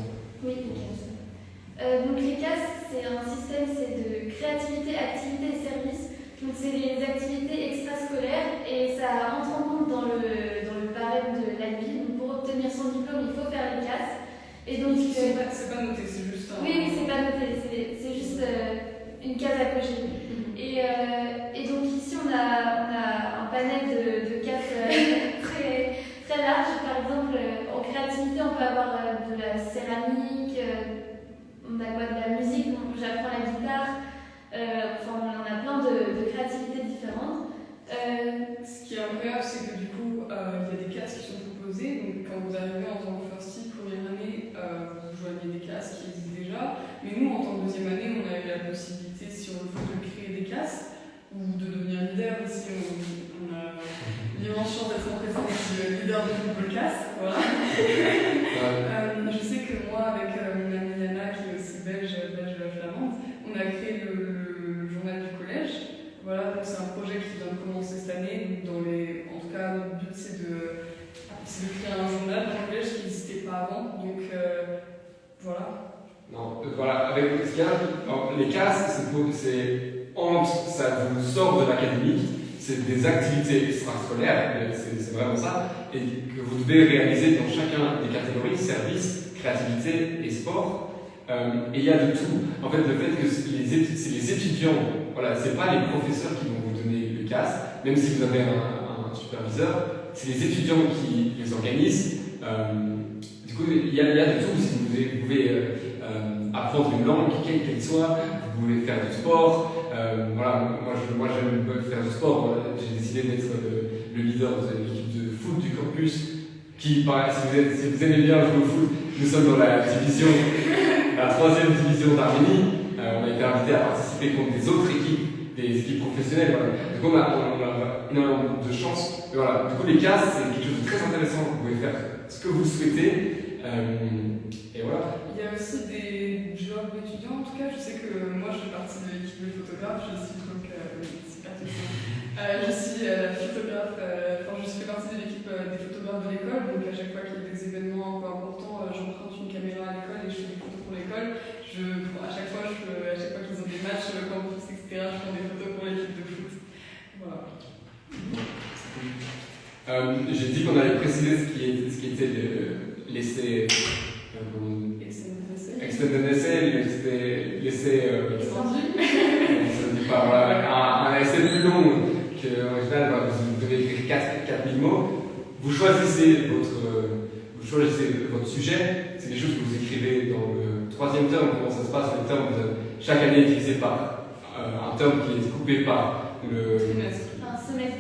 Oui, les CAS. Donc les CAS, c'est un système de créativité, activité et services. Donc c'est les activités extrascolaires et ça entre en compte dans le barème de l'IB. Donc pour obtenir son diplôme, il faut faire les CAS. Et donc, c'est pas noté, c'est juste un... Oui, c'est pas noté, c'est juste une case à cocher. Et donc ici, on a un panel de cases très, très large. Par exemple, en créativité, on peut avoir de la céramique, on a quoi, de la musique, j'apprends la guitare. Enfin, on a plein de créativités différentes. Ce qui est incroyable, c'est que du coup, il y a des classes qui sont proposées. Donc, quand vous arrivez en tant que first year, première année, vous joignez des classes qui existent déjà. Mais nous, en tant que deuxième année, on a eu la possibilité, si on veut, de créer des classes ou de devenir leader. Ici, on a l'immense chance d'être en présence du leader de football classe. Voilà. Je sais que moi, avec mon amie Yana, qui est aussi belge flamande, on a créé le journal du collège. Voilà, donc c'est un projet qui vient de commencer cette année. Donc en tout cas, notre but c'est de créer un journal dans le collège qui n'existait pas avant. Donc voilà. Non, voilà, avec ce qu'il y a, les classes, ça vous sort de l'académique, c'est des activités extrascolaires, c'est vraiment ça, et que vous devez réaliser dans chacun des catégories, services, créativité et sport. Et il y a de tout. En fait, le fait que c'est les étudiants, voilà, c'est pas les professeurs qui vont vous donner le CAS, même si vous avez un superviseur, c'est les étudiants qui les organisent. Du coup, il y a de tout. Si vous pouvez apprendre une langue, quelle qu'elle soit, vous pouvez faire du sport. Voilà, moi j'aime faire du sport. J'ai décidé d'être le leader de l'équipe de foot du campus. Si vous aimez bien jouer au foot, nous sommes dans la troisième division d'Arménie. On a été invité à participer contre des autres équipes, des équipes professionnelles. Voilà. Du coup, on a énormément de chance. Et voilà. Du coup, les CAS, c'est quelque chose de très intéressant. Vous pouvez faire ce que vous souhaitez. Et voilà. Il y a aussi des jobs étudiants. En tout cas, je sais que moi, je fais partie de l'équipe de photographes. Je suis donc je suis photographe. Je fais partie de l'équipe des photographes de l'école. Donc, à chaque fois qu'il y a des événements un peu importants, j'emprunte une caméra à l'école et je fais des photos pour l'école. À chaque fois qu'ils ont des matchs, campus, etc., je prends des photos pour l'équipe de foot. Voilà. J'ai dit qu'on allait préciser ce qui était l'essai. Extended essay, l'essai. Ça ne dit pas, voilà, un essai plus long qu'en général, vous devez écrire 4000 mots. Vous choisissez votre sujet, c'est des choses que vous écrivez dans le troisième terme. Comment ça se passe? Le terme, chaque année est divisé par un terme qui est coupé par le semestre. Un semestre,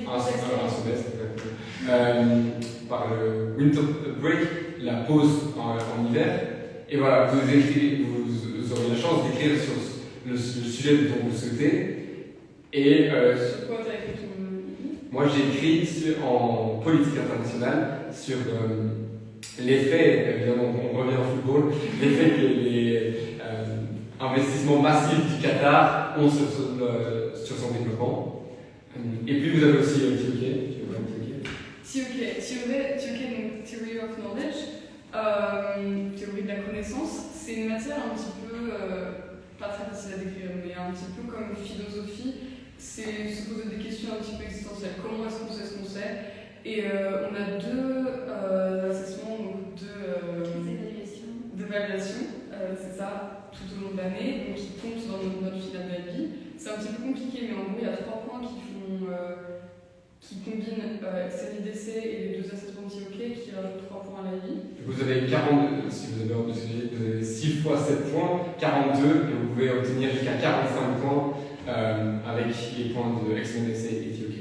par le winter break, la pause en hiver. Et voilà, vous aurez la chance d'écrire sur le sujet dont vous souhaitez. Et sur quoi tu as écrit ton livre? Moi, j'ai écrit en politique internationale sur l'effet, évidemment, on revient au football, l'effet que les investissements massifs du Qatar ont sur son développement. Et puis, vous avez aussi TOK, donc Theory of Knowledge, théorie de la connaissance. C'est une matière un petit peu, pas très facile à décrire, mais un petit peu comme philosophie. C'est se poser des questions un petit peu existentielles. Comment est-ce qu'on sait ce qu'on sait? Et on a deux assessments, donc deux évaluations, c'est ça, tout au long de l'année, donc qui comptent dans notre note finale de la vie. C'est un petit peu compliqué, mais en gros, il y a 3 points qui combinent XLIDC et les 2 assessments de TOK qui rajoutent 3 points à la vie. Vous avez 42, si vous avez ordre de sujet, vous avez 6 fois 7 points, 42, et vous pouvez obtenir jusqu'à 45 points avec les points de XLIDC et TOK.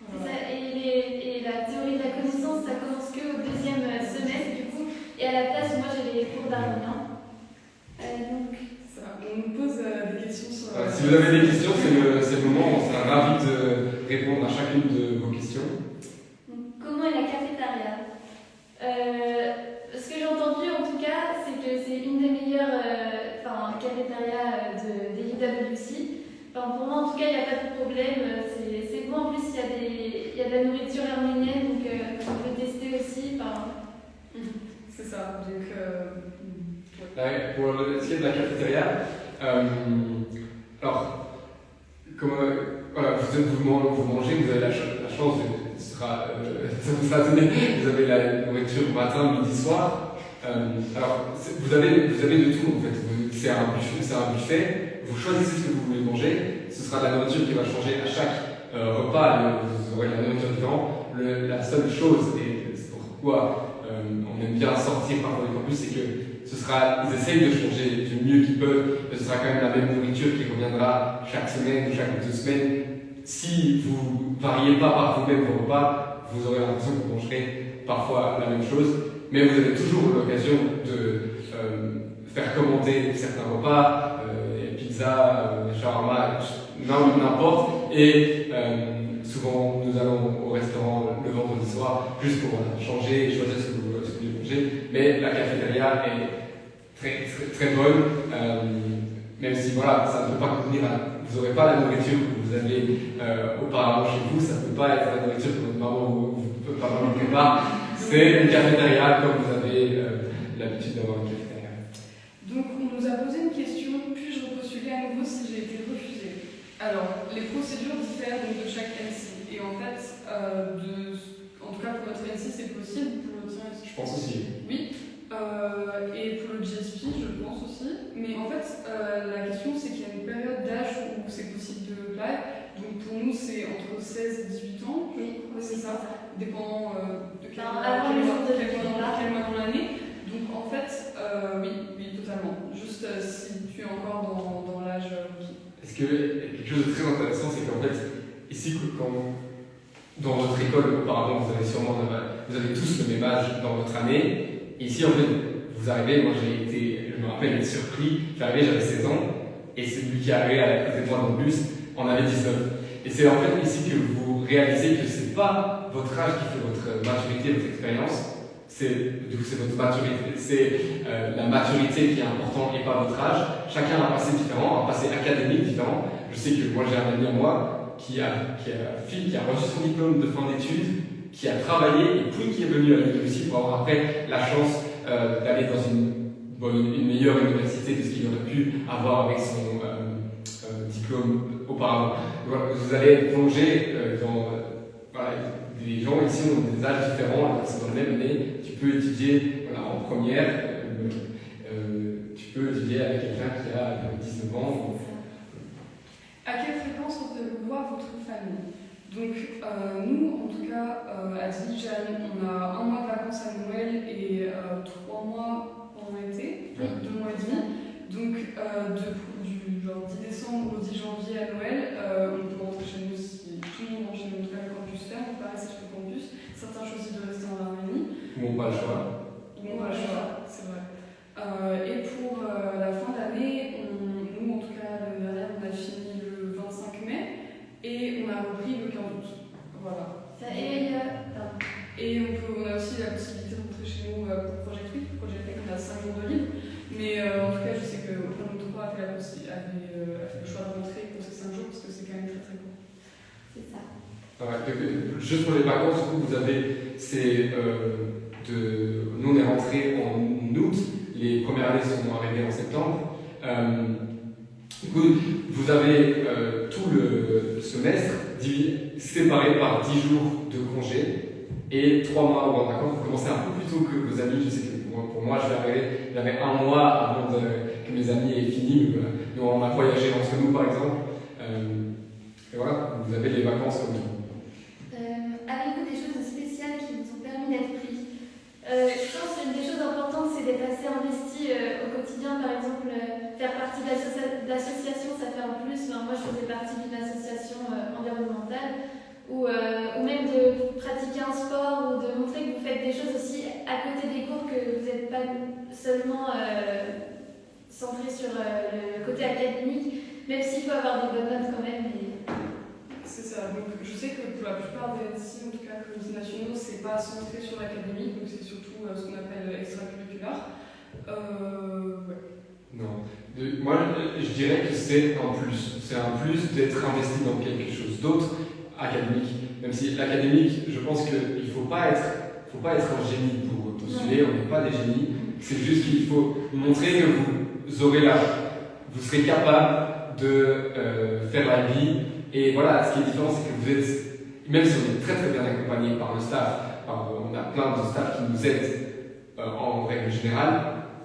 C'est ça, et la théorie de la connaissance, ça commence qu'au 2e semestre du coup, et à la place, moi j'ai les cours d'arménien. Donc... On nous pose des questions sur... si vous avez des questions, c'est le moment, on sera ravis de répondre à chacune de vos questions. Donc, comment est la cafétéria? Ce que j'ai entendu en tout cas, c'est que c'est une des meilleures cafétérias des UWC. Pour moi en tout cas, il n'y a pas de problème, c'est bon. En plus, il y a de la nourriture arménienne, donc on peut tester aussi. C'est ça, donc... Pour ce qui est de la cafétéria, alors, comme vous mangez, vous avez la chance de ça vous sera donné. Vous avez la nourriture matin, midi, soir. Alors, vous avez de tout en fait. C'est un buffet. Vous choisissez ce que vous voulez manger. Ce sera de la nourriture qui va changer à chaque repas. Vous aurez la nourriture différente. La seule chose, et c'est pourquoi on aime bien sortir parfois du campus, c'est que ils essayent de changer du mieux qu'ils peuvent. Ce sera quand même la même nourriture qui reviendra chaque semaine ou chaque 2 semaines. Si vous ne variez pas par vous-même vos repas, vous aurez l'impression que vous mangerez parfois la même chose. Mais vous avez toujours l'occasion de faire commander certains repas, pizza, shawarma, n'importe. Et souvent, nous allons au restaurant le vendredi soir juste pour changer et choisir ce que vous voulez manger. Mais la cafétéria est très bonne, même si voilà, ça ne peut pas contenir, vous n'aurez pas la nourriture que vous avez auparavant chez vous, ça ne peut pas être la nourriture que votre maman ou votre papa vous prépare. C'est une cafétéria comme vous avez l'habitude d'avoir une cafétéria. Donc on nous a posé une question, puis-je repostuler à nouveau si j'ai été refusée? Alors, les procédures diffèrent donc de chaque NC, et en fait, en tout cas pour votre NC c'est possible, pour le tien Je pense aussi. oui. Et pour le GSP, je pense aussi. Mais en fait, la question, c'est qu'il y a une période d'âge où c'est possible de live. Donc pour nous, c'est entre 16 et 18 ans. Oui, c'est ça. Dépendant de quel avant le jour de quel mois dans l'année. Donc en fait, oui, totalement. Juste si tu es encore dans l'âge qui. Est-ce que quelque chose de très intéressant, c'est qu'en fait, ici, dans votre école, auparavant, vous avez tous le même âge dans votre année. Et ici, en fait, vous arrivez, moi je me rappelle être surpris, j'arrivais, j'avais 16 ans, et celui qui arrivait à côté de moi dans le bus en avait 19. Et c'est en fait ici que vous réalisez que c'est pas votre âge qui fait votre maturité, votre expérience, c'est votre maturité. C'est la maturité qui est importante et pas votre âge. Chacun a un passé différent, un passé académique différent. Je sais que moi j'ai un ami à moi qui a reçu son diplôme de fin d'études, qui a travaillé et puis qui est venu à l'université pour avoir après la chance d'aller dans une meilleure université que ce qu'il aurait pu avoir avec son diplôme auparavant. Voilà, vous allez être plongé dans des gens ici ont des âges différents, c'est dans la même année. Tu peux étudier en première, tu peux étudier avec quelqu'un qui a 19 ans. À quelle fréquence vous voir votre famille? Donc, nous, en tout cas, à Dijon, on a 1 mois de vacances à Noël et 3 mois pendant l'été, 2 mois et demi. Donc, du genre 10 décembre au 10 janvier à Noël, on peut rentrer chez nous si tout le monde rentre chez nous, en tout cas le campus ferme, on peut pas rester sur le campus. Certains choisissent de rester en Arménie. Ou n'ont pas le choix. C'est vrai. Et pour la fin d'année, nous, en tout cas, l'année dernière, on a fini le 25 mai. Et on a repris le 15 août. Voilà. Et on a aussi la possibilité de rentrer chez nous pour Project Week. Project Week, on a 5 jours de libre. Mais en tout cas, je sais que nous 3 a fait le choix de rentrer pour ces 5 jours parce que c'est quand même très très court. C'est ça. Juste pour les vacances, vous avez nous on est rentré en août, les premières années sont arrivées en septembre. Vous avez tout le semestre séparé par 10 jours de congé et 3 mois en vacances. Vous commencez un peu plus tôt que vos amis. Je sais que pour moi, j'avais 1 mois avant que mes amis aient fini. Nous, on a voyagé entre nous, par exemple. Et voilà, vous avez les vacances comme tout. Avez-vous des choses spéciales qui vous ont permis d'être pris? Je pense qu'une des choses importantes, c'est d'être assez investi au quotidien. Par exemple, faire partie d'associations, ça fait un plus. Moi, je faisais partie d'une association environnementale, ou même de pratiquer un sport, ou de montrer que vous faites des choses aussi à côté des cours, que vous n'êtes pas seulement centré sur le côté académique, même s'il faut avoir des bonnes notes quand même. C'est ça, donc je sais que pour la plupart des NC, en tout cas comités nationaux, c'est pas centré sur l'académique, donc c'est surtout ce qu'on appelle extracurriculaire. Ouais. Non. Moi, je dirais que c'est un plus. C'est un plus d'être investi dans quelque chose d'autre, académique. Même si l'académique, je pense qu'il ne faut pas être un génie pour postuler, on n'est pas des génies. C'est juste qu'il faut montrer que vous serez capable de faire la vie. Et voilà, ce qui est différent, c'est que vous êtes même si on est très très bien accompagné par le staff, on a plein de staff qui nous aident en règle générale,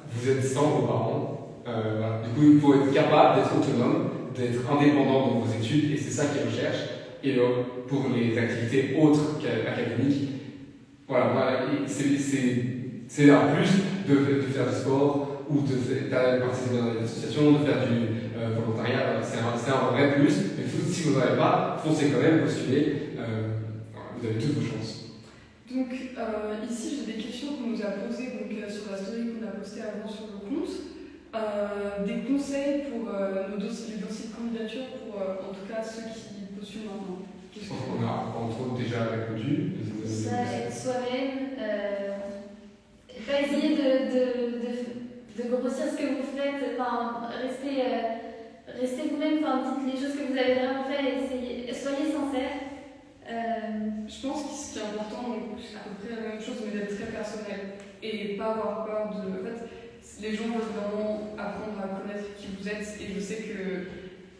vous êtes sans vos parents. Voilà. Du coup, il faut être capable d'être autonome, d'être indépendant dans vos études, et c'est ça qu'ils recherchent. Et pour les activités autres qu'académiques, voilà, c'est un plus de faire du sport ou de participer dans des associations, de faire du volontariat, c'est un vrai plus. Mais si vous n'en avez pas, foncez quand même, postulez, vous avez toutes vos chances. Donc ici j'ai des questions qu'on nous a posées sur la story qu'on a postée avant sur le compte. Des conseils pour les dossiers de candidature pour en tout cas ceux qui postulent maintenant. Je pense qu'on a entre autres déjà répondu. Ça, être soi-même, pas essayer de grossir ce que vous faites, enfin, restez vous-même, enfin, dites les choses que vous avez vraiment fait, soyez sincère. Je pense que ce qui est important, donc c'est à peu près la même chose, mais d'être très personnel et pas avoir peur de. En fait, les gens veulent vraiment apprendre à connaître qui vous êtes, et je sais que,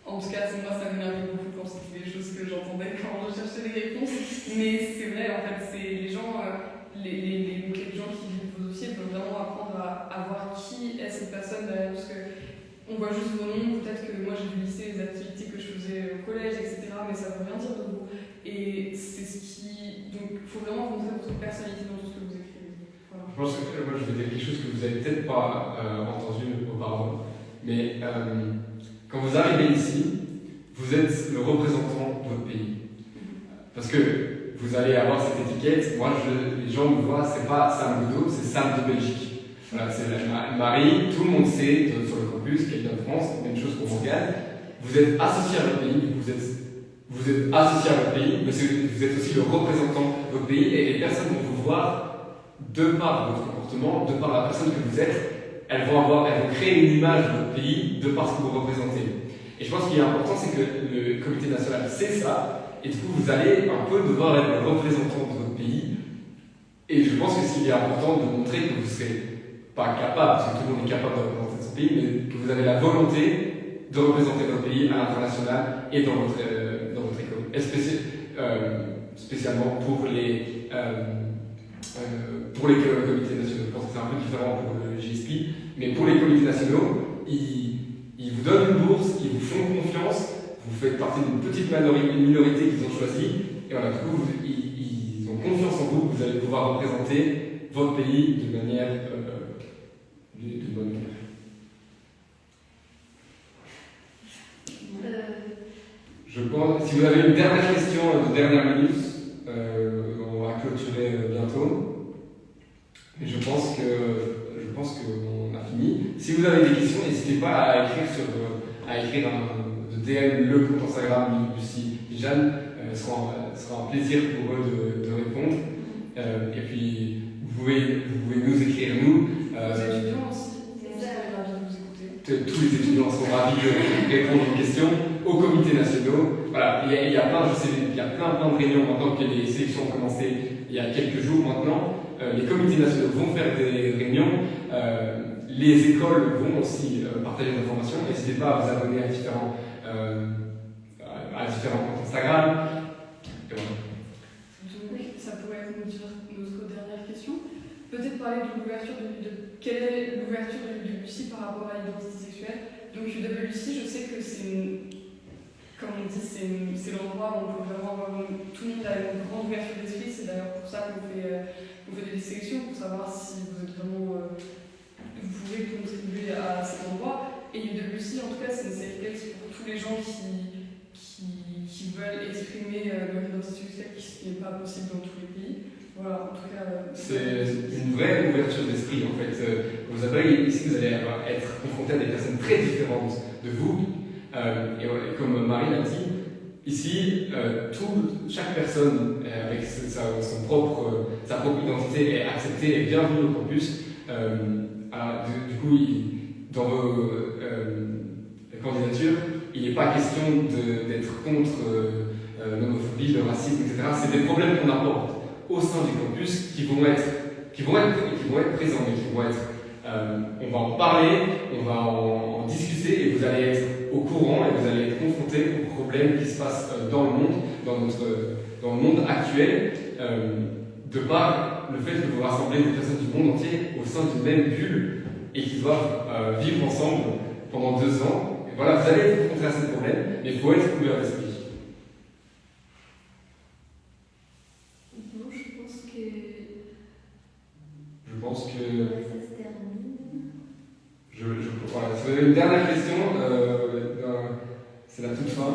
en tout cas, moi ça m'énervait beaucoup quand c'était des choses que j'entendais quand je cherchais des réponses, mais c'est vrai, en fait, c'est les gens, les gens qui vivent vos dossiers veulent vraiment apprendre à voir qui est cette personne derrière, parce que on voit juste vos noms, peut-être que moi j'ai dû lister les activités que je faisais au collège, etc., mais ça veut rien dire de vous. Et c'est ce qui. Donc il faut vraiment montrer votre personnalité dans tout ce que vous écrivez. Voilà. Je pense que moi je vais dire quelque chose que vous n'avez peut-être pas entendu auparavant, mais quand vous arrivez ici, vous êtes le représentant de votre pays. Parce que vous allez avoir cette étiquette, moi les gens me voient, c'est pas Sam Godot, c'est Sam de Belgique. Voilà, c'est Marie, tout le monde sait sur le campus qu'elle vient de France, même chose pour Morgane. Vous êtes associé à votre pays, vous êtes associé à votre pays, mais vous êtes aussi le représentant de votre pays, et les personnes vont vous voir, de par votre comportement, de par la personne que vous êtes, elles vont créer une image de votre pays de par ce que vous représentez. Et je pense qu'il est important, c'est que le comité national sait ça, et du coup vous allez un peu devoir être le représentant de votre pays. Et je pense que s'il est important de montrer que vous ne serez pas capable, parce que tout le monde est capable de représenter son pays, mais que vous avez la volonté de représenter votre pays à l'international et dans votre école. Et spécialement pour les comités nationaux. Je pense que c'est un peu différent pour le GSP, mais pour les comités nationaux, ils vous donnent une bourse, ils vous font confiance, vous faites partie d'une petite minorité qu'ils ont choisie, et voilà, du coup, ils ont confiance en vous, vous allez pouvoir représenter votre pays de manière de bonne manière. Je pense, si vous avez une dernière question de dernière minute, on va clôturer bientôt. Mais je pense qu'on a fini. Si vous avez des questions, n'hésitez pas à écrire de DM le compte Instagram de Lucie et Jeanne. Ce sera un plaisir pour eux de répondre. Et puis, vous pouvez nous écrire, nous. Les étudiants aussi, ravis de vous écouter. Tous les étudiants sont ravis de répondre aux questions, aux comités nationaux. Voilà, il y a plein de réunions maintenant que les sélections ont commencé il y a quelques jours maintenant. Les comités nationaux vont faire des réunions. Les écoles vont aussi partager des informations. N'hésitez pas à vous abonner à différents comptes Instagram. Et voilà. Donc, ça pourrait être notre dernière question. Peut-être parler de l'ouverture quelle est l'ouverture de l'UWC par rapport à l'identité sexuelle. Donc l'UWC, je sais que comme on dit, c'est l'endroit où on peut vraiment avoir tout le monde a une grande ouverture d'esprit. C'est d'ailleurs pour ça qu'on fait des sélections, pour savoir si vous êtes vraiment vous pouvez contribuer à cet endroit. Et l'UWC, en tout cas, c'est une safe place pour tous les gens qui veulent exprimer leur identité sexuelle, ce qui n'est pas possible dans tous les pays. Voilà, en tout cas. C'est une vraie ouverture d'esprit en fait. Vous avez ici, vous allez être confronté à des personnes très différentes de vous. Et comme Marie l'a dit, ici, chaque personne avec sa propre identité est acceptée et bienvenue au campus. Alors, du coup, dans vos candidatures, il n'est pas question d'être contre l'homophobie, le racisme, etc. C'est des problèmes qu'on apporte au sein du campus qui vont être présents, mais qui vont être on va en parler, on va en discuter, et vous allez être au courant et vous allez être confronté aux problèmes qui se passent dans le monde. dans le monde actuel, de par le fait que vous rassemblez des personnes du monde entier au sein d'une même bulle et qui doivent vivre ensemble pendant 2 ans. Et voilà, vous allez être confrontés à ces problèmes, mais il faut être couvert d'esprit. Non, je pense que. Je pense que. Ça se termine. Voilà. Si vous avez une dernière question, c'est la toute fin.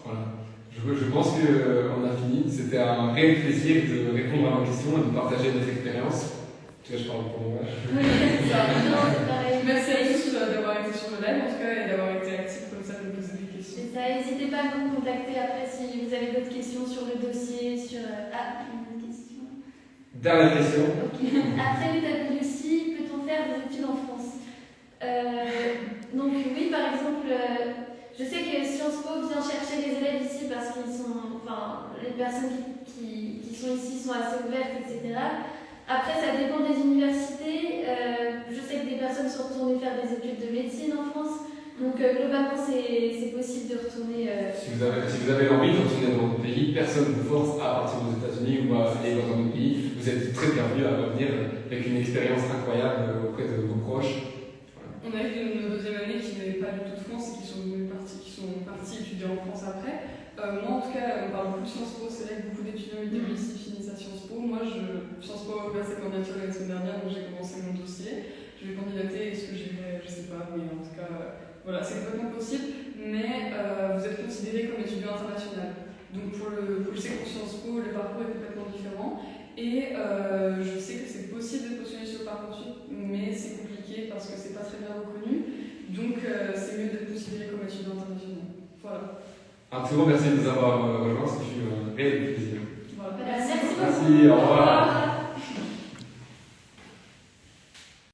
Voilà. Je pense qu'on a fini. C'était un réel plaisir de répondre à vos questions et de partager notre expérience. Tu vois, je parle pour moi. Merci à tous d'avoir été sur le live, en tout cas, et d'avoir été actifs comme ça, de me poser des questions. C'est ça, n'hésitez pas à nous contacter après si vous avez d'autres questions sur le dossier, sur... Ah, une autre question. Dernière question. Ok. Après l'UWC, peut-on faire des études en France? Donc oui, par exemple, je sais que Sciences Po vient chercher les élèves ici parce qu'ils sont... Enfin, les personnes qui sont ici sont assez ouvertes, etc. Après, ça dépend des universités. Je sais que des personnes sont retournées faire des études de médecine en France. Donc, globalement, c'est possible de retourner. Si vous avez envie de retourner dans votre pays, personne ne vous force à partir aux États-Unis ou à aller dans un autre pays. Vous êtes très bienvenus à revenir avec une expérience incroyable auprès de vos proches. Voilà. On a eu nos deuxième année qui n'avaient pas du tout de France et qui sont partis étudier en France après. Moi, en tout cas, on parle beaucoup de Sciences Po. C'est vrai que beaucoup d'étudiants ici finissent à Sciences Po. Moi, Sciences Po a ouvert ses candidatures la semaine dernière, donc j'ai commencé mon dossier. Je vais candidater. Est-ce que j'irai? Je sais pas, mais en tout cas, voilà, c'est complètement possible. Mais vous êtes considéré comme étudiant international. Donc pour le Sciences Po, le parcours est complètement différent. Et je sais que c'est possible de postuler sur Parcoursup, mais c'est compliqué parce que c'est pas très bien reconnu. Donc c'est mieux d'être considéré comme étudiant international. Voilà. Un très grand merci de nous avoir rejoints, ça fut un réel plaisir. Voilà. Merci beaucoup. Merci, au revoir.